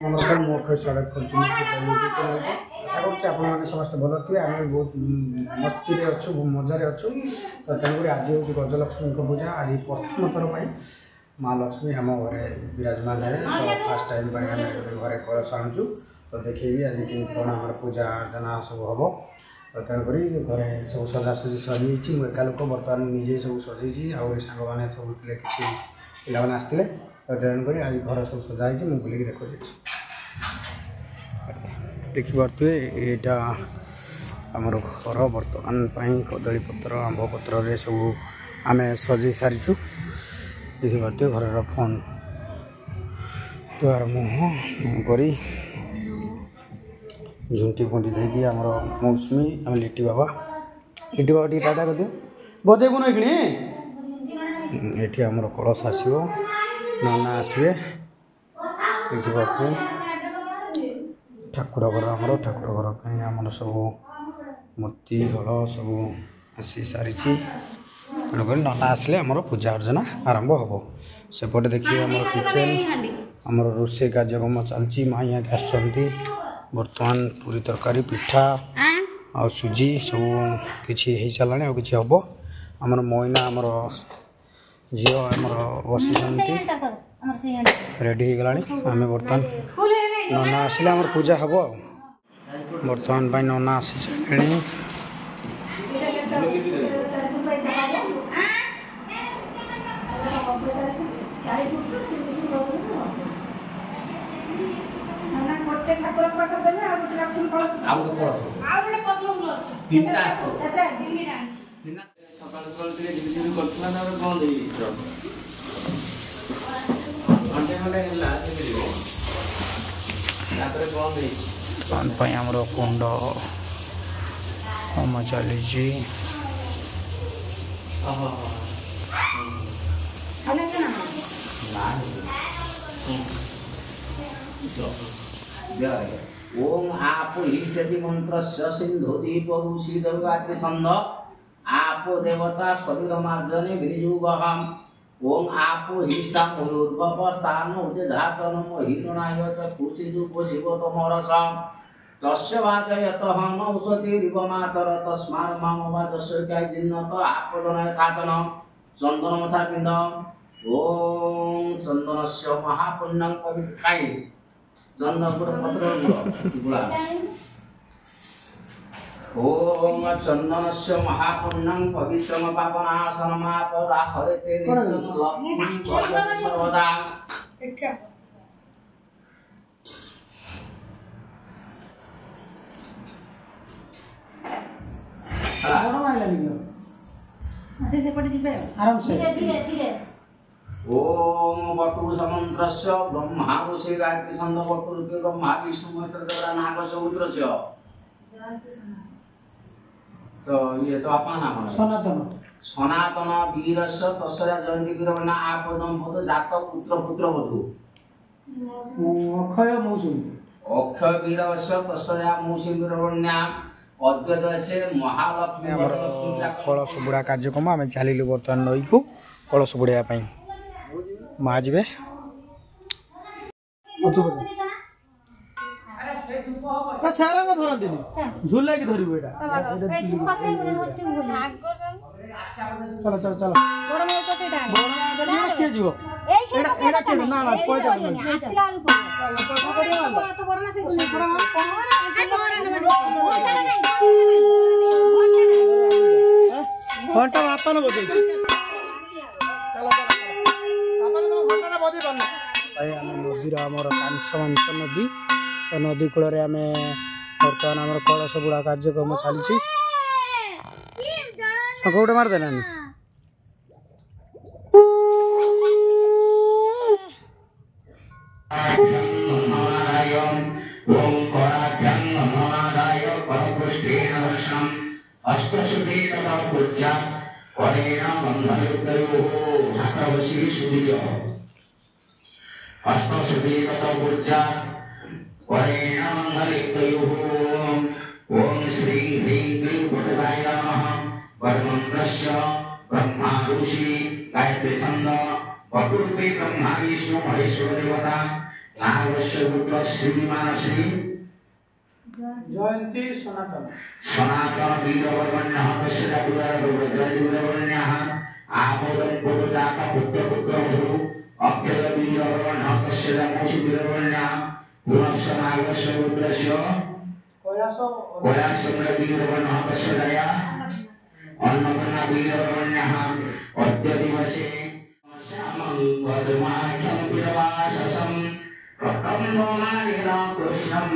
नमस्कार मो अक्षय स्वागत यूट्यूब चैनल को आशा कर समस्त भल थे आम बहुत मस्ती अच्छु मजार अच्छु तो तेणुक आज हूँ गजलक्ष्मी पूजा आज प्रथम थर पर माँ लक्ष्मी आम घर विराजमान है तो फास्ट टाइम घर कलश आणुचु तो देखी आज कौन आम पूजा अर्चना सब हम तो तेणुक घरे सब सजासजी सजी मुझे एका लोक बर्तमान निजे सब सजे सांग मैंने सब किसी पिला आसते तो तेणुक आज घर सब सजाई मुझे बुलिक देखो देखिपे यहाँ आमर घर बर्तमान कदली पत्र आंब पत्र सब आम सजे सारीचु देखिपे घर फोन द्वार मुह कर झुंटी फुंटी देखिए आमर मौसमी आम लिट्टी बाबा टी टाटा कर दियो बजेबू ना ये आमर कलश आसो नाना आसवे देखिपे ठाकुर घर आमर ठाकुर घर आमर सब मूर्ति हल सब आसी सारी तेणुक नाना आसले आमर पूजा अर्चना आरंभ हम सेपटे देखिए आम किचेन आमर रोषे कार्यक्रम चलती माँ यहाँ आसुँच बर्तमान पूरी तरकारी पिठा आ सुजी सब किसी हो सारा कि हम आमर मईना आमर झी आमर बसी रेडी हो गला आम बर्तमान नना आसले आमर पूजा हम बर्तमान पर नना आसी सारे कुंड हम चली ओम आपो इष्टति मंत्र सिंधु दीप ऋषि दुर्गाति छंद आपो देवता शरीरमार्जने विनियुगहम ओम आपो हिष्टा मयूर्भवस्थान उद्धातन महिरणाय च कुसिदुप शिवतमरसम तस्य वाचयतः न औषधि रिवमातर तस्मात् मामवादस्य जिन्नत आपदनाय थातन चंदनमथा पिंड ओम चंदनस्य महापुण्यं पवित्राय ओम चंदनस्य महापुण्यं पवित्रम पापनाशनमापदाहरेते लक्ष्मी सर्वदा आराम से ओम वटु समंत्रस्य ब्रह्मा ऋषि गायत्री छंद वटु रूपे ब्रह्मा विष्णु महेश्वर देवता नाग समुद्रस्य तो ये तो अपना नाम है सनातन सनातन वीरस्य तस्य जयंती वीरवना आपदम पद जात पुत्र पुत्र वधु अक्षय मौसुमी अक्षय वीरस्य तस्य मौसुमी वीरवन्या अद्वैत से महालक्ष्मी कलश बुड़ा कार्यक्रम आम चलू बर्तमान नई को कलश बुड़ाई माँ जी सारा धरती झुल धरबू चलो चलो चलो किए जीव ना ना घंटा बापा न बजे नदी आमर कांसमांस नदी तो नदी कूल आम बर्तमान आम कलश बुड़ा कार्यक्रम चली गोटे मारदे ना ओम श्री ह्रीं क्लीं गुरुदेवाय नमः वरमंत्रस्य ब्रह्मा ऋषि गायत्री छंद वटुरूपे ब्रह्मा विष्णु महेश्वर देवता नागस्य श्रीमानसी जयंती सनातन सनातन वीरवर्मण्यः कस्य वीरवर्मण्यः आमोदं पुरुजात पुत्रपुत्रमधु अक्षय वीरवर्मण्यः कस्य रामोषि वीरवर्मण्यः पुनश्च नागस्य रुद्रस्य कयासं वीरवर्मण्यः कस्य दया अन्नपूर्णा वीरवर्मण्यः अद्य दिवसे श्यामं वदमाख्यं वीरवाससं प्रकम्बमानेन कृष्णं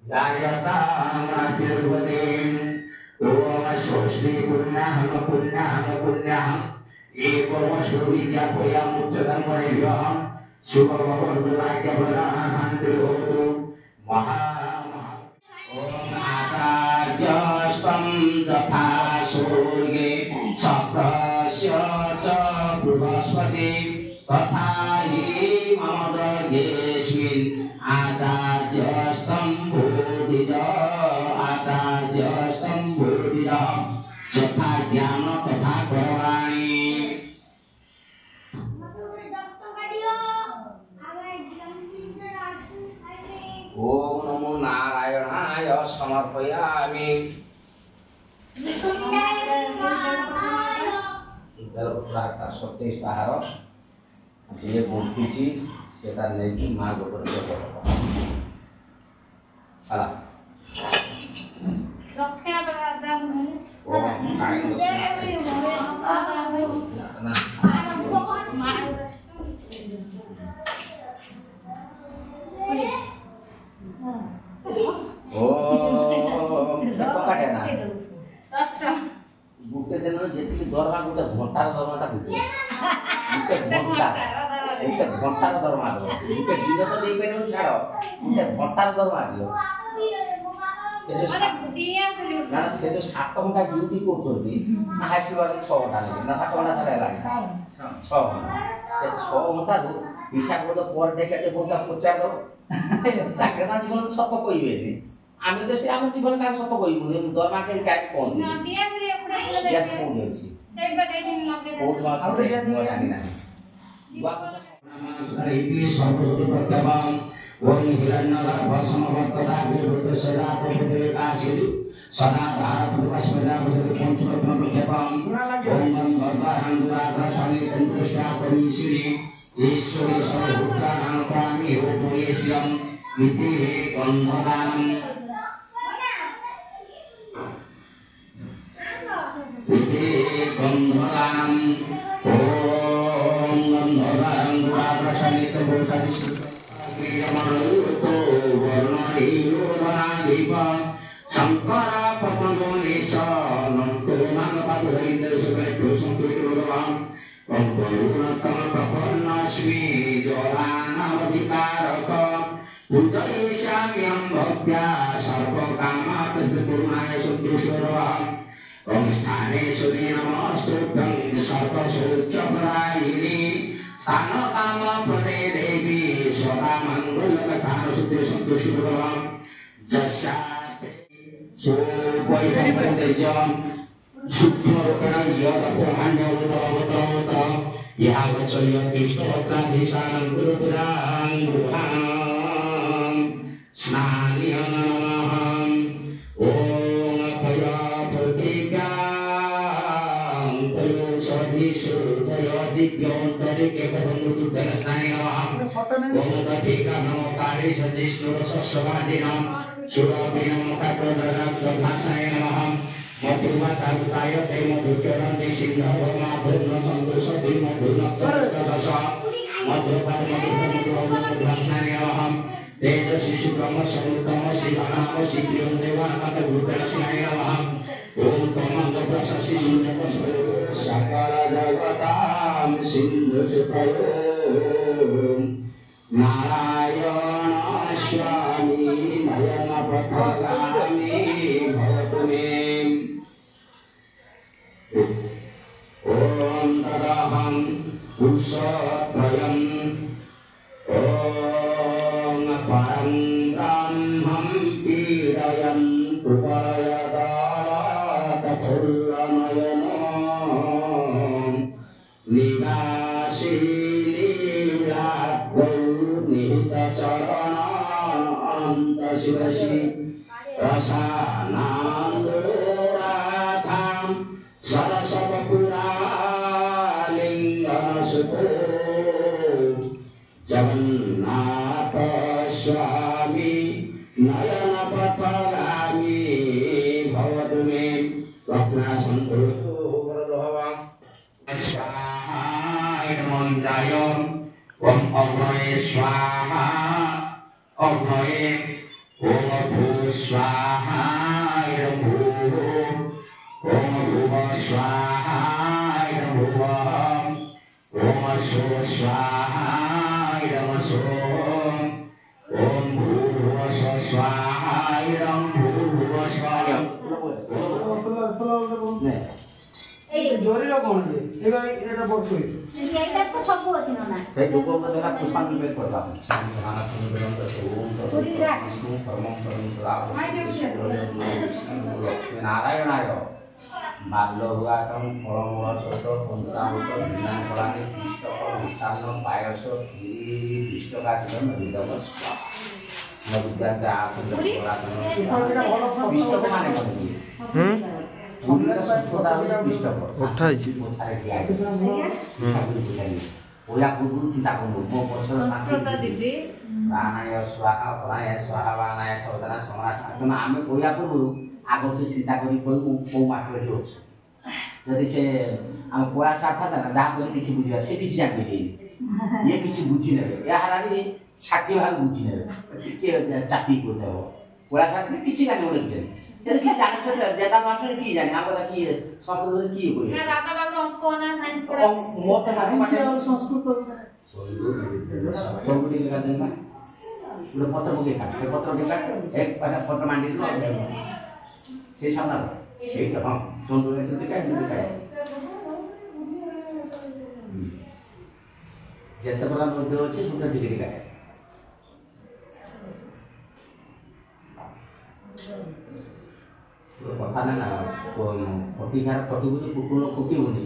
ध्यायतामातिर्वदेम् ओम स्वस्ति पुण्यः एको विद्यापयामुच्चतन्मयभ्यः शुभभवन्तुवाक्यप्रदानान्तु ओम आचार्यस्तं तथा सूर्ये सप्तस्य च बृहस्पति तथा हि मम दर्गेऽस्मिन् आचार्यस्तं भूतिज यथा ज्ञान तथा कर्माणि ओम नमो नारायणाय समर्पयामि सत्येश आहार जे बुद्धि सेटा नहीं माँ गोबर हाला गुटे दिन जी दरमा गोटे घंटार दरमाटा गुटे घंटार दरमा दो गुटे दिन तो दे पारे छाड़ गुटे घंटार दरमा दियो ना से जो 7 घंटा ड्यूटी करछोती ना हासिबार 6 घंटा लगे ना 7 घंटा सारे लागे 6 घंटा से 6 घंटा दो हिसाब को पर डे केते घंटा पचा दो चाकरी ना जीवन सत कइबे नी आमे तो से आमे जीवन का सत कइबुनी दरमा के काट कोन ना दिया से एपडे यस कोन अछि सेट बटे दिन लगे कोट वा छरे मो जानि ना नमस्कारिति सर्वोदि प्रत्यवाम वही हिरण्यगर्भ समवर्तदाग्रे भूतसदा प्रभुदेकाशिरि सदा धारपुरस्मदा भजति पंचरत्न प्रत्यवाम ओम भगवान् दुराग्रसामि तंतुष्टा करीशिरि ईश्वरी सर्वभूतानां प्राणि रूपयेश्यम् इति गन्धदानम् ओम गन्धदानं दुराग्रसामि तंतुष्टा शंकर पवनेश नंतो प्रपन्नस्मि जलानावधिकारक पूजयिष्याम्यहं भक्त्या सर्वकामार्थसिद्धिपूर्णाय सन्तुष्टोऽहम् ओम स्थानेश्वरी नमस्तुभ्यं सर्वसोच्चपरायिनी स्थानकाम प्रदे देवी सदा मंगलकथान सुते सन्तुष्टोऽहम् जस्याते सोपैपैपदेशं शुद्धरूपेण यदपमान्यवतवतवत यावच्चय कृष्णभक्ताधीशानं गुरुपुरां गृहां स्नानिहम् ओम पयापतिकां पयोषधिशोधय दिव्योऽन्तरिके कथमुदुदरस्नायनमः ओम दधिका नमकारि सजिष्णुरसस्वभाजिनां सुरभिनं कटोदरक्तभासाय नमः मधुमतारुताय ते मधुचरन्ति सिंहभमा भूर्न सन्तोषति मधुनक्तरतस मधुपद्मधुमधुमधुमधुस्नाय नमः तेजसि शुक्रम समुतम शिवनाम शिव्यं देवानकभूतरस्नाय नमः ओम तमङ्गप्रशसि शून्यकस्वरूप सकल जगतां सिन्धुसुतयो नारायण स्वामी नयन पथगामी भवतु मे ओम तदहं पुरुषत्रयम् ओम परं ब्रह्मं पीडयन् उपयदातफुल्लनयनो निगासी नीलाद्गौर्नि शिव श्री रसानान्दराधाम सरसवपुरालिङ्गम सुतो जगन्नाथ स्वामी नयन पथगामी भवतु मे रत्नासन्तुष्टो भवतु स्वाहा मंदाय ओम अग्नये स्वाहा अग्नये ओम भू स्वाहा भू ओम भुव स्वाहा भुव ओम सो स्वाहा सो ओम भूर्भुव स्वाहा भूर्भुव स्वाहा जोरी लो कौन है एबा एटा बहुत कोई एटा तो सब होती ना से दुको बदला पुष्पांजलि करता हूं खाना सुंदरम तो ओम विष्णु परमं परमेश्वर नारायण आय बाल्य हुआ तम परम रसोत पंचामृत ज्ञान कराने पुस्तक विशाल पायस पुष्ट का जन्म विदव नवुद्यान का आसन पुरातन पुस्तक माने ओया गुरु चिंता करू मो पछर शांति दीदी प्राणाय स्वाहा प्राणाय स्वाहा वाणाय सौदना समास हम आमे ओया गुरु आगो से चिंता करी कोई को मात्र हो यदि से हम कोया साथा था ना दा कोई किछि बुझिया से किछि जान गेली ये किछि बुझि नेबे या हारारी 60 भाग बुझि नेबे के चापी को देबो कोया साथ में किछि जाने ओले किछि यदि के जाने से ज्यादा मात्र की जाने हम बता की सब लोग की कोई ना दादा बाग अंक ना साइंस पढ़ा मोत ना संस्कृत कोबडी का देना पूरा पत्र मुके काट पत्र के काट एक पत्र मांडी दो से सामना से हम जोंदो ने तो काय जेते बड़ा मध्य अछि सुंदर डिग्री का तो कथा ना प्रतिकार प्रतिबुद्धि कुकुल कुटी होनी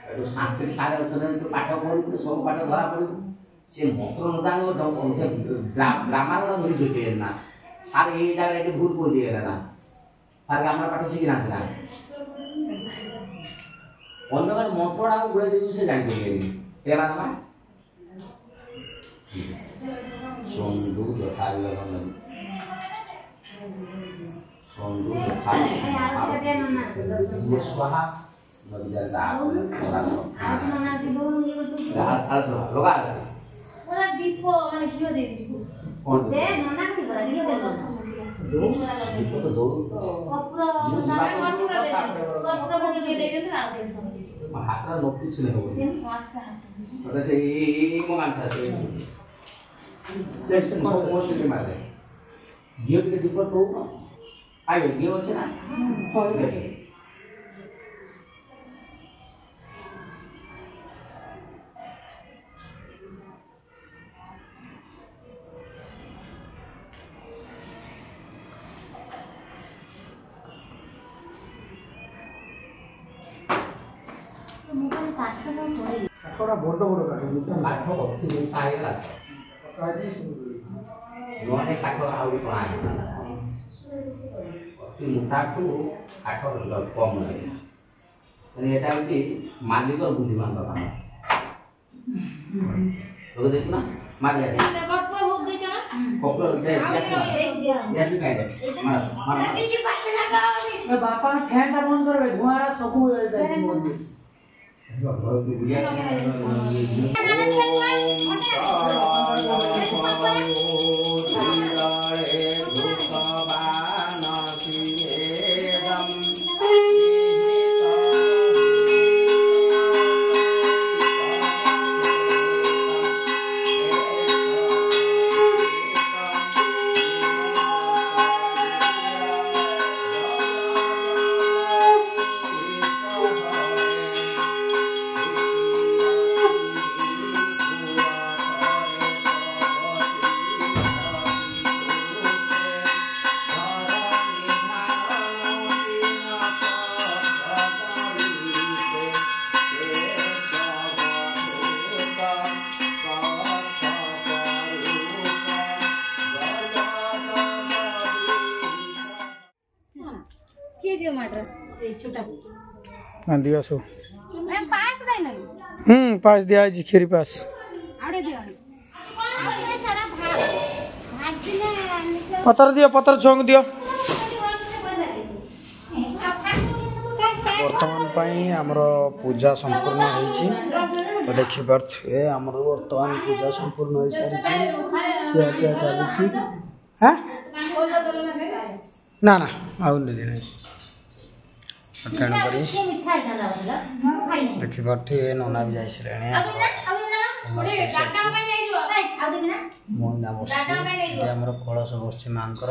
तो सांस्कृतिक सारे अछन तो पाठ पढु सब पाठ धरा पडु से मंत्र नदान से ग्रामार धरि जोते ना सारे ए जागा के भूल को दिए ना सारे हमरा पाठ सिखि ना ना अन्य का मंत्रडा को गुळे देउ से जानि गेली एला ना सोंदु जथा लगन सोंदु जथा स्वाहा नदिया दाल आप मना के दो ये तो दाल लगा पूरा दीप माने कियो दे कौन दे मना के बड़ा कियो दे दो दीप तो दो कप्र दाल कप्र दे कप्र बोल के दे दे ना दे हातरा लोक कुछ नहीं होगा मासा तो से ये मंगान था से लेकिन सब मोर से मार दे गियो के दीप तो आयो गियो আছে না मोबाइल काटता ना कोई थोड़ा बड़ बड़ काटे काठ भक्ति आएगा काटी नोने काठ आउ कोना ती मुठाठू काठ कम नहीं মানে এটা হচ্ছে মালিকর বুদ্ধিমান কথা তো দেখো না মারি আছে कप्र हो गई ना কপল দে দেখি কাই দে মার কিছু পাচ্ছে না গাওনি बापा फैन ता बंद करबे धुआरा सकू जाई मोर दियो मटर ए छोटा हां दियो सो मैं पास दे नहीं पास दिया जी खीरी पास आड़े दियो पतर दियो पतर छोंग दियो वर्तमान पाई हमरो पूजा संपूर्ण होईची तो देखि पारथुए हमरो वर्तमान पूजा संपूर्ण होई सारी छी क्या क्या चालू छी हां ना ना आउ ले नहीं तेणु करी देखि पारथुए नोना भी जाई छलेने मोना बसछि हमरो कलश बसछि मांकर